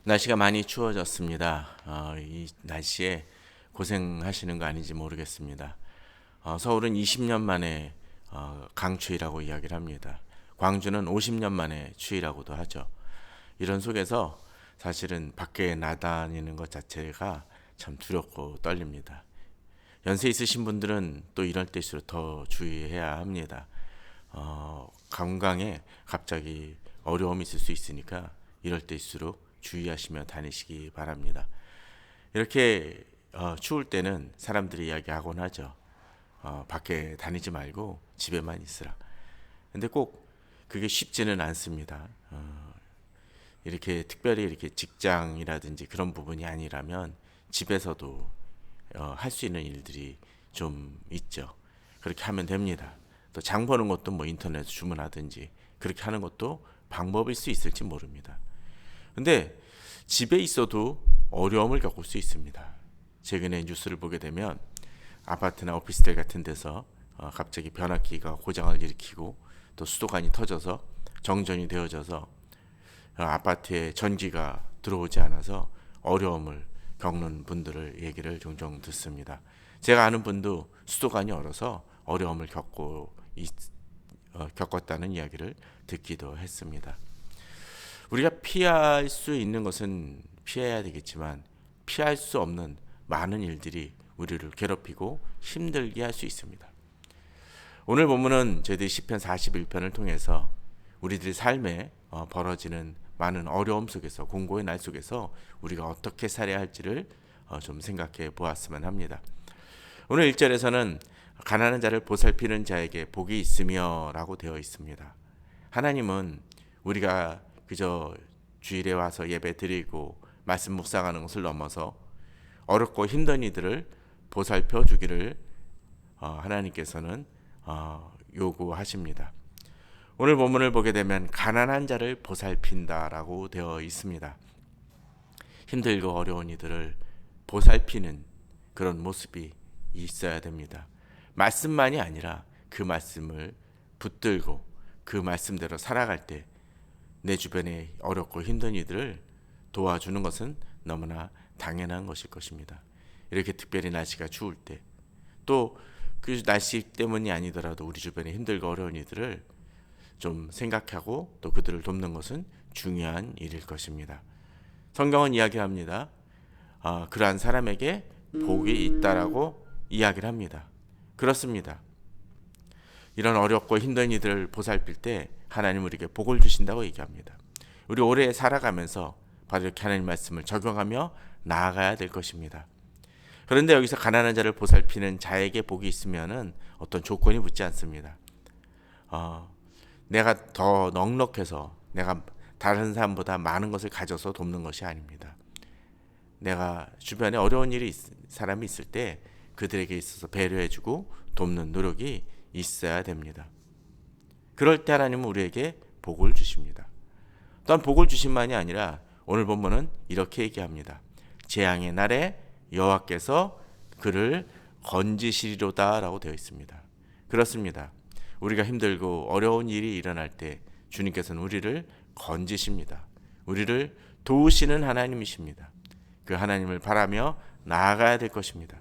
날씨가 많이 추워졌습니다. 이 날씨에 고생하시는 거 아닌지 모르겠습니다. 서울은 20년 만에 강추위라고 이야기를 합니다. 광주는 50년 만에 추위라고도 하죠. 이런 속에서 사실은 밖에 나다니는 것 자체가 참 두렵고 떨립니다. 연세 있으신 분들은 또 이럴 때일수록 더 주의해야 합니다. 건강에 갑자기 어려움이 있을 수 있으니까 이럴 때일수록 주의하시며 다니시기 바랍니다. 이렇게 추울 때는 사람들이 이야기하곤 하죠. 밖에 다니지 말고 집에만 있으라. 근데 꼭 그게 쉽지는 않습니다. 특별히 이렇게 직장이라든지 그런 부분이 아니라면 집에서도 할 수 있는 일들이 좀 있죠. 그렇게 하면 됩니다. 또 장 보는 것도 뭐 인터넷 주문하든지 그렇게 하는 것도 방법일 수 있을지 모릅니다. 근데 집에 있어도 어려움을 겪을 수 있습니다. 최근에 뉴스를 보게 되면 아파트나 오피스텔 같은 데서 갑자기 변압기가 고장을 일으키고 또 수도관이 터져서 정전이 되어져서 아파트에 전기가 들어오지 않아서 어려움을 겪는 분들을 얘기를 종종 듣습니다. 제가 아는 분도 수도관이 얼어서 어려움을 겪었다는 이야기를 듣기도 했습니다. 우리가 피할 수 있는 것은 피해야 되겠지만 피할 수 없는 많은 일들이 우리를 괴롭히고 힘들게 할 수 있습니다. 오늘 본문은 저희들이 시편 41편을 통해서 우리들의 삶에 벌어지는 많은 어려움 속에서 공고의 날 속에서 우리가 어떻게 살아야 할지를 좀 생각해 보았으면 합니다. 오늘 1절에서는 가난한 자를 보살피는 자에게 복이 있으며 라고 되어 있습니다. 하나님은 우리가 그저 주일에 와서 예배 드리고 말씀 묵상하는 것을 넘어서 어렵고 힘든 이들을 보살펴 주기를 하나님께서는 요구하십니다. 오늘 본문을 보게 되면 가난한 자를 보살핀다라고 되어 있습니다. 힘들고 어려운 이들을 보살피는 그런 모습이 있어야 됩니다. 말씀만이 아니라 그 말씀을 붙들고 그 말씀대로 살아갈 때 내 주변에 어렵고 힘든 이들을 도와주는 것은 너무나 당연한 것일 것입니다. 이렇게 특별히 날씨가 추울 때 또 그 날씨 때문이 아니더라도 우리 주변에 힘들고 어려운 이들을 좀 생각하고 또 그들을 돕는 것은 중요한 일일 것입니다. 성경은 이야기합니다. 그러한 사람에게 복이 있다라고 이야기를 합니다. 그렇습니다. 이런 어렵고 힘든 이들을 보살필 때 하나님 우리에게 복을 주신다고 얘기합니다. 우리 오래 살아가면서 바로 이렇게 하나님 말씀을 적용하며 나아가야 될 것입니다. 그런데 여기서 가난한 자를 보살피는 자에게 복이 있으면은 어떤 조건이 붙지 않습니다. 내가 더 넉넉해서 내가 다른 사람보다 많은 것을 가져서 돕는 것이 아닙니다. 내가 주변에 어려운 사람이 있을 때 그들에게 있어서 배려해주고 돕는 노력이 있어야 됩니다. 그럴 때 하나님은 우리에게 복을 주십니다. 또한 복을 주심만이 아니라 오늘 본문은 이렇게 얘기합니다. 재앙의 날에 여호와께서 그를 건지시리로다 라고 되어 있습니다. 그렇습니다. 우리가 힘들고 어려운 일이 일어날 때 주님께서는 우리를 건지십니다. 우리를 도우시는 하나님이십니다. 그 하나님을 바라며 나아가야 될 것입니다.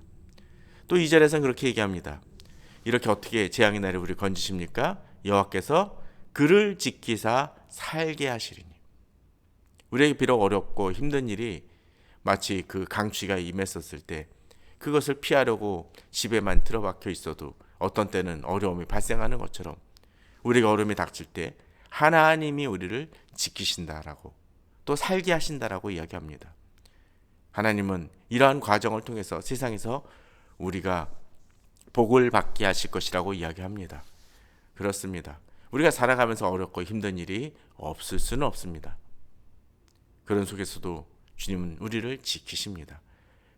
또 2절에서는 그렇게 얘기합니다. 이렇게 어떻게 재앙의 날에 우리를 건지십니까? 여호와께서 그를 지키사 살게 하시리니. 우리에게 비록 어렵고 힘든 일이 마치 그 강추위가 임했었을 때 그것을 피하려고 집에만 틀어박혀 있어도 어떤 때는 어려움이 발생하는 것처럼 우리가 어려움이 닥칠 때 하나님이 우리를 지키신다라고 또 살게 하신다라고 이야기합니다. 하나님은 이러한 과정을 통해서 세상에서 우리가 복을 받게 하실 것이라고 이야기합니다. 그렇습니다. 우리가 살아가면서 어렵고 힘든 일이 없을 수는 없습니다. 그런 속에서도 주님은 우리를 지키십니다.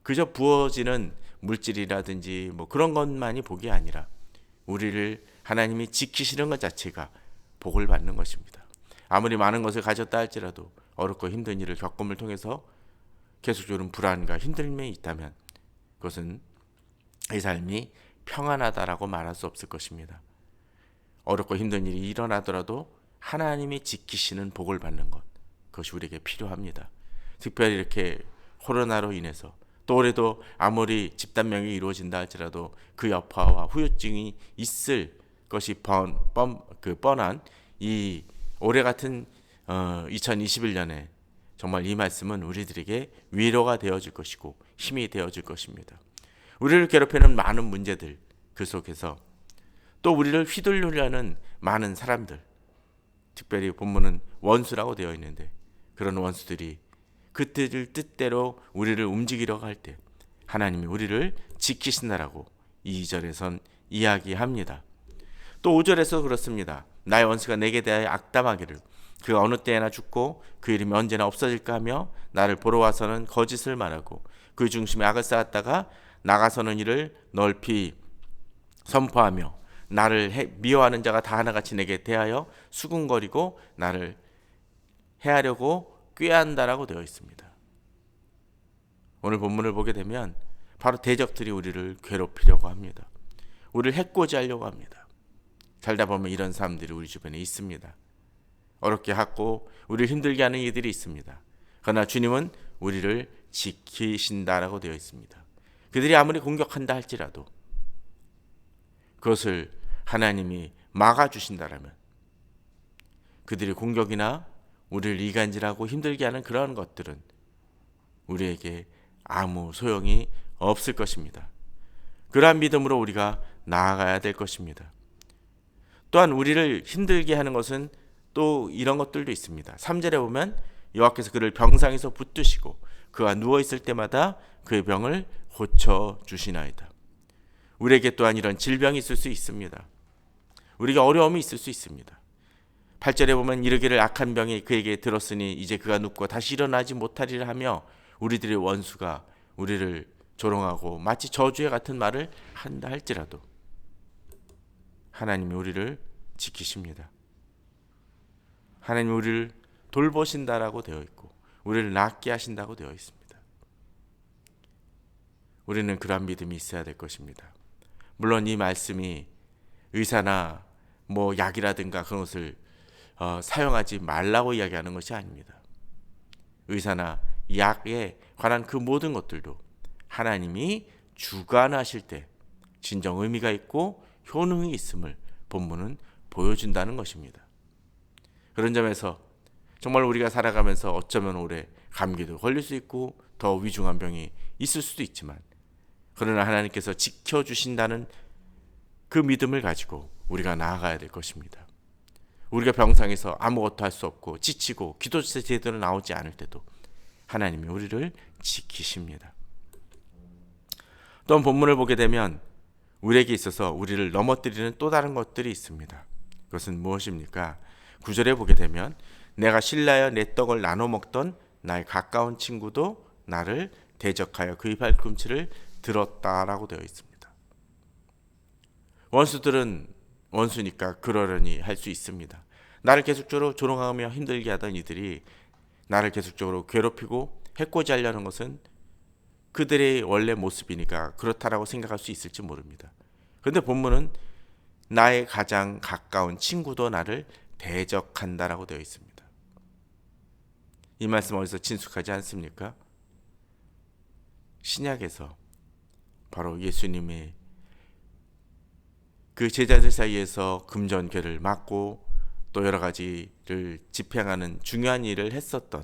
그저 부어지는 물질이라든지 뭐 그런 것만이 복이 아니라 우리를 하나님이 지키시는 것 자체가 복을 받는 것입니다. 아무리 많은 것을 가졌다 할지라도 어렵고 힘든 일을 겪음을 통해서 계속적으로 불안과 힘듦이 있다면 그것은 이 삶이 평안하다라고 말할 수 없을 것입니다. 어렵고 힘든 일이 일어나더라도 하나님이 지키시는 복을 받는 것, 그것이 우리에게 필요합니다. 특별히 이렇게 코로나로 인해서 또 올해도 아무리 집단명이 이루어진다 할지라도 그 여파와 후유증이 있을 것이 뻔한 이 올해 같은 2021년에 정말 이 말씀은 우리들에게 위로가 되어줄 것이고 힘이 되어줄 것입니다. 우리를 괴롭히는 많은 문제들, 그 속에서 또 우리를 휘둘르려는 많은 사람들, 특별히 본문은 원수라고 되어 있는데 그런 원수들이 그 뜻대로 우리를 움직이려고 할 때 하나님이 우리를 지키신다라고 2절에선 이야기합니다. 또 5절에서 그렇습니다. 나의 원수가 내게 대하여 악담하기를 그가 어느 때나 죽고 그 이름이 언제나 없어질까 하며 나를 보러 와서는 거짓을 말하고 그 중심에 악을 쌓았다가 나가서는 이를 넓히 선포하며 나를 미워하는 자가 다 하나같이 내게 대하여 수군거리고 나를 해하려고 꾀한다라고 되어 있습니다. 오늘 본문을 보게 되면 바로 대적들이 우리를 괴롭히려고 합니다. 우리를 해코지하려고 합니다. 살다 보면 이런 사람들이 우리 주변에 있습니다. 어렵게 하고 우리를 힘들게 하는 이들이 있습니다. 그러나 주님은 우리를 지키신다라고 되어 있습니다. 그들이 아무리 공격한다 할지라도 그것을 하나님이 막아주신다라면 그들의 공격이나 우리를 이간질하고 힘들게 하는 그러한 것들은 우리에게 아무 소용이 없을 것입니다. 그러한 믿음으로 우리가 나아가야 될 것입니다. 또한 우리를 힘들게 하는 것은 또 이런 것들도 있습니다. 3절에 보면 여호와께서 그를 병상에서 붙드시고 그가 누워있을 때마다 그의 병을 고쳐주시나이다. 우리에게 또한 이런 질병이 있을 수 있습니다. 우리에게 어려움이 있을 수 있습니다. 8절에 보면 이르기를 악한 병이 그에게 들었으니 이제 그가 눕고 다시 일어나지 못하리라 하며 우리들의 원수가 우리를 조롱하고 마치 저주의 같은 말을 한다 할지라도 하나님이 우리를 지키십니다. 하나님이 우리를 돌보신다라고 되어 있고 우리를 낫게 하신다고 되어 있습니다. 우리는 그러한 믿음이 있어야 될 것입니다. 물론 이 말씀이 의사나 약이라든가 그런 것을 사용하지 말라고 이야기하는 것이 아닙니다. 의사나 약에 관한 그 모든 것들도 하나님이 주관하실 때 진정 의미가 있고 효능이 있음을 본문은 보여준다는 것입니다. 그런 점에서 정말 우리가 살아가면서 어쩌면 올해 감기도 걸릴 수 있고 더 위중한 병이 있을 수도 있지만 그러나 하나님께서 지켜주신다는 그 믿음을 가지고 우리가 나아가야 될 것입니다. 우리가 병상에서 아무것도 할 수 없고 지치고 기도 제대로 나오지 않을 때도 하나님이 우리를 지키십니다. 또 본문을 보게 되면 우리에게 있어서 우리를 넘어뜨리는 또 다른 것들이 있습니다. 그것은 무엇입니까? 9절에 보게 되면 내가 신라여 내 떡을 나눠 먹던 나의 가까운 친구도 나를 대적하여 그의 발꿈치를 들었다라고 되어 있습니다. 원수들은 원수니까 그러려니 할 수 있습니다. 나를 계속적으로 조롱하며 힘들게 하던 이들이 나를 계속적으로 괴롭히고 해코지하려는 것은 그들의 원래 모습이니까 그렇다라고 생각할 수 있을지 모릅니다. 그런데 본문은 나의 가장 가까운 친구도 나를 대적한다라고 되어 있습니다. 이 말씀 어디서 친숙하지 않습니까? 신약에서 바로 예수님의 그 제자들 사이에서 금전궤를 막고 또 여러 가지를 집행하는 중요한 일을 했었던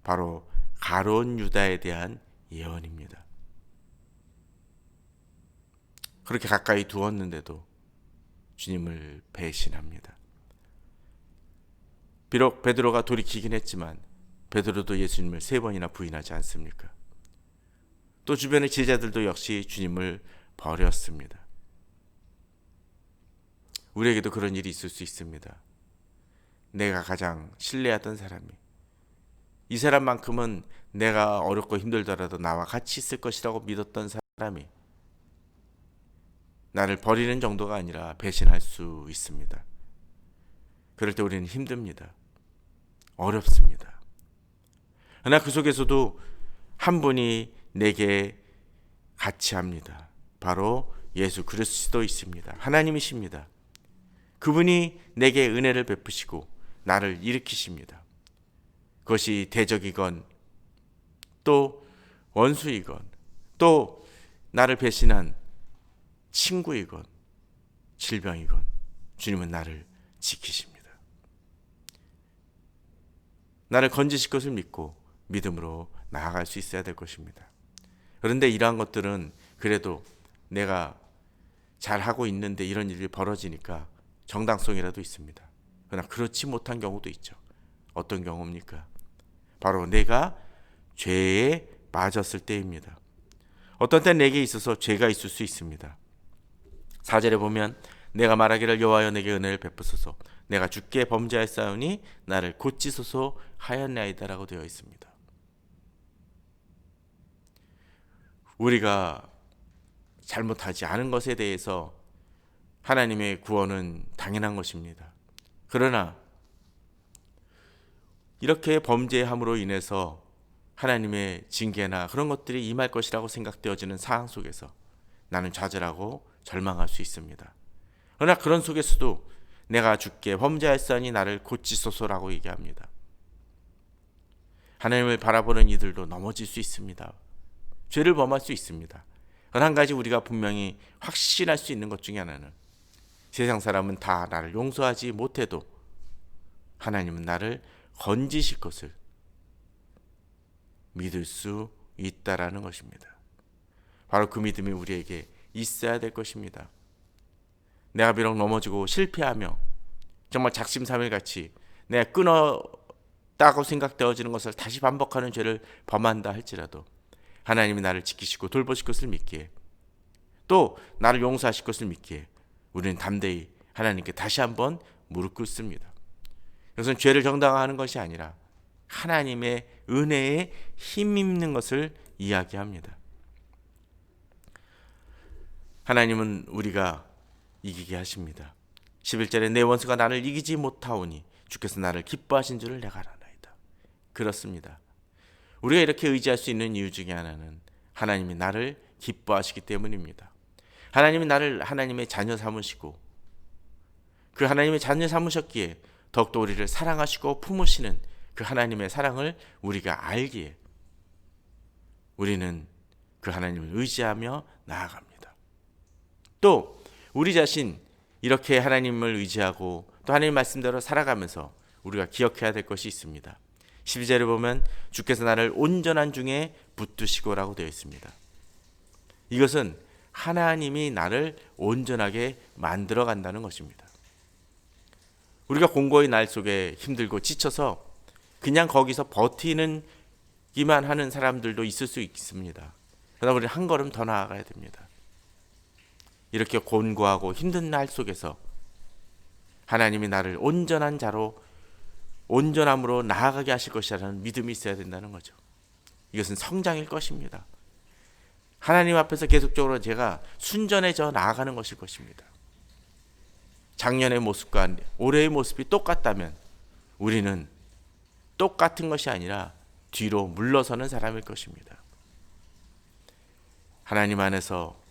바로 가룟 유다에 대한 예언입니다. 그렇게 가까이 두었는데도 주님을 배신합니다. 비록 베드로가 돌이키긴 했지만 베드로도 예수님을 3번이나 부인하지 않습니까? 또 주변의 제자들도 역시 주님을 버렸습니다. 우리에게도 그런 일이 있을 수 있습니다. 내가 가장 신뢰하던 사람이 이 사람만큼은 내가 어렵고 힘들더라도 나와 같이 있을 것이라고 믿었던 사람이 나를 버리는 정도가 아니라 배신할 수 있습니다. 그럴 때 우리는 힘듭니다. 어렵습니다. 그러나 그 속에서도 한 분이 내게 같이 합니다. 바로 예수 그리스도이십니다. 하나님이십니다. 그분이 내게 은혜를 베푸시고 나를 일으키십니다. 그것이 대적이건 또 원수이건 또 나를 배신한 친구이건 질병이건 주님은 나를 지키십니다. 나를 건지실 것을 믿고 믿음으로 나아갈 수 있어야 될 것입니다. 그런데 이러한 것들은 그래도 내가 잘하고 있는데 이런 일이 벌어지니까 정당성이라도 있습니다. 그러나 그렇지 못한 경우도 있죠. 어떤 경우입니까? 바로 내가 죄에 빠졌을 때입니다. 어떤 때 내게 있어서 죄가 있을 수 있습니다. 4절에 보면 내가 말하기를 여호와여 내게 은혜를 베푸소서 내가 주께 범죄하였사오니 나를 고치소서 하였나이다라고 되어 있습니다. 우리가 잘못하지 않은 것에 대해서 하나님의 구원은 당연한 것입니다. 그러나 이렇게 범죄함으로 인해서 하나님의 징계나 그런 것들이 임할 것이라고 생각되어지는 상황 속에서 나는 좌절하고 절망할 수 있습니다. 그러나 그런 속에서도 내가 주께 범죄하였사오니 나를 고치소서라고 얘기합니다. 하나님을 바라보는 이들도 넘어질 수 있습니다. 죄를 범할 수 있습니다. 그러나 한 가지 우리가 분명히 확신할 수 있는 것 중에 하나는 세상 사람은 다 나를 용서하지 못해도 하나님은 나를 건지실 것을 믿을 수 있다라는 것입니다. 바로 그 믿음이 우리에게 있어야 될 것입니다. 내가 비록 넘어지고 실패하며 정말 작심삼일같이 내가 끊었다고 생각되어지는 것을 다시 반복하는 죄를 범한다 할지라도 하나님이 나를 지키시고 돌보실 것을 믿기에 또 나를 용서하실 것을 믿기에 우리는 담대히 하나님께 다시 한번 무릎 꿇습니다. 이것은 죄를 정당화하는 것이 아니라 하나님의 은혜에 힘입는 것을 이야기합니다. 하나님은 우리가 이기게 하십니다. 11절에 내 원수가 나를 이기지 못하오니 주께서 나를 기뻐하신 줄을 내가 알아나이다. 그렇습니다. 우리가 이렇게 의지할 수 있는 이유 중에 하나는 하나님이 나를 기뻐하시기 때문입니다. 하나님이 나를 하나님의 자녀 삼으시고 그 하나님의 자녀 삼으셨기에 더욱더 우리를 사랑하시고 품으시는 그 하나님의 사랑을 우리가 알기에 우리는 그 하나님을 의지하며 나아갑니다. 또 우리 자신 이렇게 하나님을 의지하고 또 하나님 말씀대로 살아가면서 우리가 기억해야 될 것이 있습니다. 12절에 보면 주께서 나를 온전한 중에 붙드시고라고 되어 있습니다. 이것은 하나님이 나를 온전하게 만들어 간다는 것입니다. 우리가 공고의 날 속에 힘들고 지쳐서 그냥 거기서 버티는 기만 하는 사람들도 있을 수 있습니다. 그러나 우리는 한 걸음 더 나아가야 됩니다. 이렇게 곤고하고 힘든 날 속에서 하나님이 나를 온전한 자로 온전함으로 나아가게 하실 것이라는 믿음이 있어야 된다는 거죠. 이것은 성장일 것입니다. 하나님 앞에서 계속적으로 제가 순전해져 나아가는 것일 것입니다. 작년의 모습과 올해의 모습이 똑같다면 우리는 똑같은 것이 아니라 뒤로 물러서는 사람일 것입니다. 하나님 안에서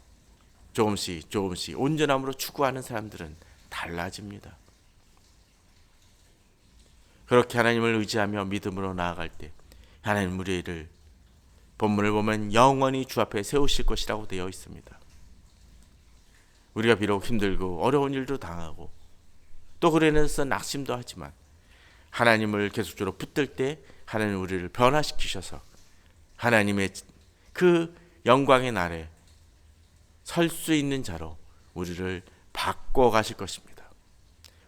조금씩 온전함으로 추구하는 사람들은 달라집니다. 그렇게 하나님을 의지하며 믿음으로 나아갈 때 하나님 우리를 본문을 보면 영원히 주 앞에 세우실 것이라고 되어 있습니다. 우리가 비록 힘들고 어려운 일도 당하고 또 그로 인해서 낙심도 하지만 하나님을 계속적으로 붙들 때 하나님 우리를 변화시키셔서 하나님의 그 영광의 날에 설 수 있는 자로 우리를 바꿔 가실 것입니다.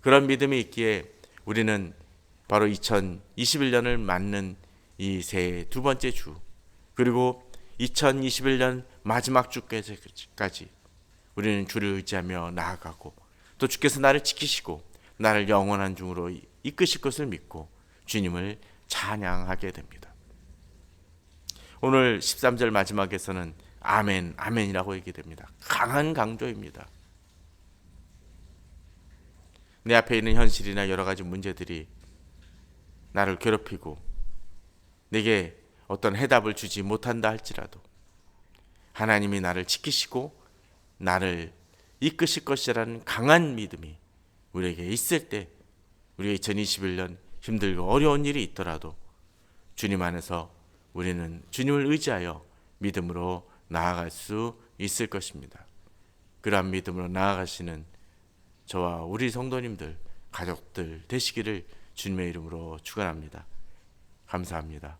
그런 믿음이 있기에 우리는 바로 2021년을 맞는 이 새해 두 번째 주 그리고 2021년 마지막 주까지 우리는 주를 의지하며 나아가고 또 주께서 나를 지키시고 나를 영원한 중으로 이끄실 것을 믿고 주님을 찬양하게 됩니다. 오늘 13절 마지막에서는 아멘, 아멘이라고 얘기됩니다. 강한 강조입니다. 내 앞에 있는 현실이나 여러 가지 문제들이 나를 괴롭히고 내게 어떤 해답을 주지 못한다 할지라도 하나님이 나를 지키시고 나를 이끄실 것이라는 강한 믿음이 우리에게 있을 때 우리가 2021년 힘들고 어려운 일이 있더라도 주님 안에서 우리는 주님을 의지하여 믿음으로 나아갈 수 있을 것입니다. 그러한 믿음으로 나아가시는 저와 우리 성도님들, 가족들 되시기를 주님의 이름으로 축원합니다. 감사합니다.